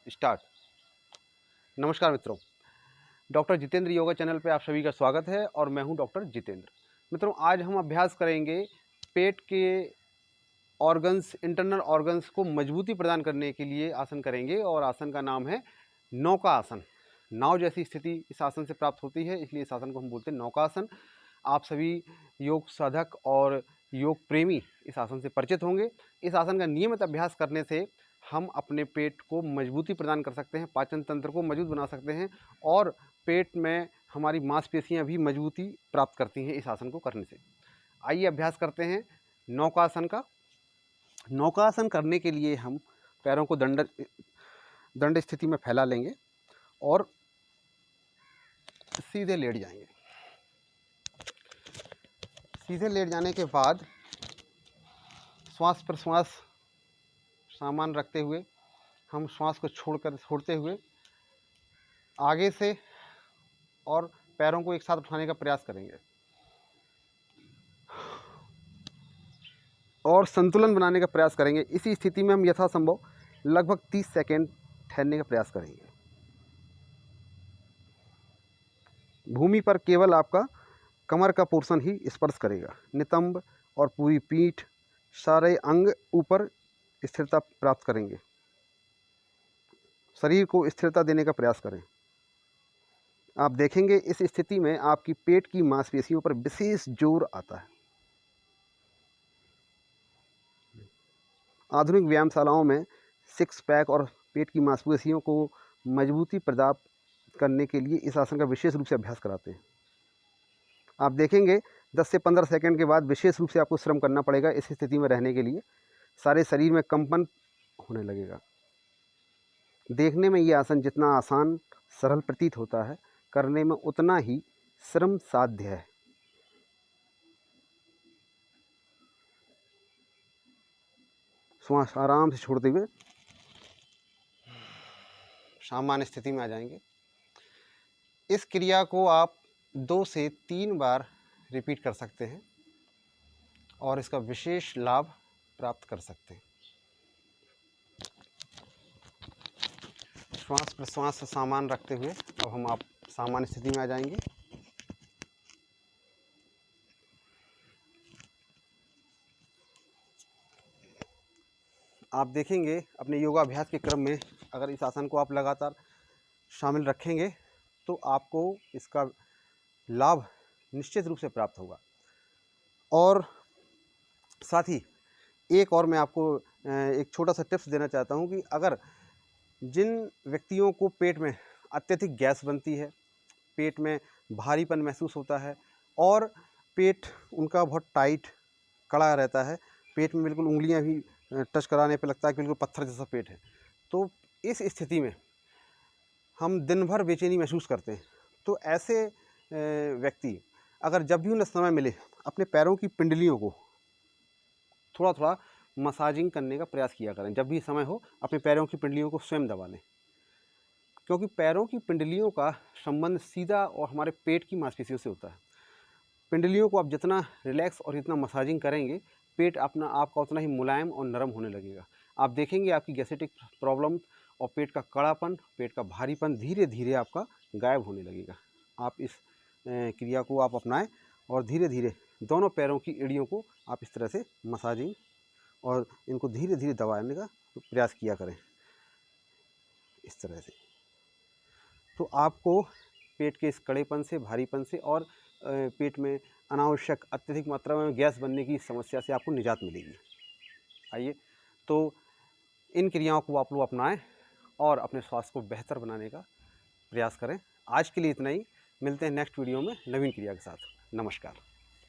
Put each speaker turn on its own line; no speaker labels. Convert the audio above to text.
Start. नमस्कार मित्रों, doctor Jitendra yoga channel पे आप सभी का स्वागत है और मैं हूं डॉक्टर जितेंद्र। मित्रों, आज हम अभ्यास करेंगे पेट के ऑर्गन्स, इंटरनल ऑर्गन्स को मजबूती प्रदान करने के लिए आसन करेंगे और आसन का नाम है नौका आसन। नाव जैसी स्थिति इस आसन से प्राप्त होती है, इसलिए इस आसन को हम बोलते हैं नौका आसन। आप सभी योग साधक और योग प्रेमी इस आसन से परिचित होंगे। इस आसन का नियमित अभ्यास करने से हम अपने पेट को मजबूती प्रदान कर सकते हैं, पाचन तंत्र को मजबूत बना सकते हैं और पेट में हमारी मांसपेशियां भी मजबूती प्राप्त करती हैं इस आसन को करने से। आइए अभ्यास करते हैं नौकासन का। नौकासन करने के लिए हम पैरों को दंड स्थिति में फैला लेंगे और सीधे लेट जाएंगे। सीधे लेट जाने के बाद श्वास प्रश्वास सामान रखते हुए हम श्वास को छोड़ते हुए आगे से और पैरों को एक साथ उठाने का प्रयास करेंगे और संतुलन बनाने का प्रयास करेंगे। इसी स्थिति में हम यथासंभव लगभग 30 सेकेंड ठहरने का प्रयास करेंगे। भूमि पर केवल आपका कमर का पोर्शन ही स्पर्श करेगा। नितंब और पूरी पीठ, सारे अंग ऊपर स्थिरता प्राप्त करेंगे। शरीर को स्थिरता देने का प्रयास करें। आप देखेंगे इस स्थिति में आपकी पेट की मांसपेशियों पर विशेष जोर आता है। आधुनिक व्यायामशालाओं में सिक्स पैक और पेट की मांसपेशियों को मजबूती प्रदान करने के लिए इस आसन का विशेष रूप से अभ्यास कराते हैं। आप देखेंगे 10 से 15 सेकंड के बाद विशेष रूप से आपको श्रम करना पड़ेगा इस स्थिति में रहने के लिए। सारे शरीर में कंपन होने लगेगा। देखने में ये आसन जितना आसान सरल प्रतीत होता है, करने में उतना ही श्रम साध्य है। श्वास आराम से छोड़ते हुए सामान्य स्थिति में आ जाएंगे। इस क्रिया को आप 2 से 3 बार रिपीट कर सकते हैं और इसका विशेष लाभ प्राप्त कर सकते हैं। श्वास प्रश्वास से सामान रखते हुए अब हम आप सामान्य स्थिति में आ जाएंगे। आप देखेंगे अपने योगाभ्यास के क्रम में अगर इस आसन को आप लगातार शामिल रखेंगे तो आपको इसका लाभ निश्चित रूप से प्राप्त होगा। और साथ ही एक और मैं आपको एक छोटा सा टिप्स देना चाहता हूं कि अगर जिन व्यक्तियों को पेट में अत्यधिक गैस बनती है, पेट में भारीपन महसूस होता है और पेट उनका बहुत टाइट कड़ा रहता है, पेट में बिल्कुल उंगलियां भी टच कराने पे लगता है कि बिल्कुल पत्थर जैसा पेट है, तो इस स्थिति में हम दिन भर बेचैनी महसूस करते हैं। तो ऐसे व्यक्ति अगर जब भी उन्हें समय मिले अपने पैरों की पिंडलियों को थोड़ा थोड़ा मसाजिंग करने का प्रयास किया करें। जब भी समय हो अपने पैरों की पिंडलियों को स्वयं दबा लें, क्योंकि पैरों की पिंडलियों का संबंध सीधा और हमारे पेट की मांसपेशियों से होता है। पिंडलियों को आप जितना रिलैक्स और जितना मसाजिंग करेंगे, पेट आपका उतना ही मुलायम और नरम होने लगेगा। आप देखेंगे आपकी गैस्ट्रिक प्रॉब्लम और पेट का कड़ापन, पेट का भारीपन धीरे धीरे आपका गायब होने लगेगा। आप इस क्रिया को आप अपनाएं और धीरे धीरे दोनों पैरों की एड़ियों को आप इस तरह से मसाजिंग और इनको धीरे धीरे दबाने का प्रयास किया करें इस तरह से। तो आपको पेट के इस कड़ेपन से, भारीपन से और पेट में अनावश्यक अत्यधिक मात्रा में गैस बनने की समस्या से आपको निजात मिलेगी। आइए तो इन क्रियाओं को आप लोग अपनाएं और अपने स्वास्थ्य को बेहतर बनाने का प्रयास करें। आज के लिए इतना ही। मिलते हैं नेक्स्ट वीडियो में नवीन क्रिया के साथ। नमस्कार।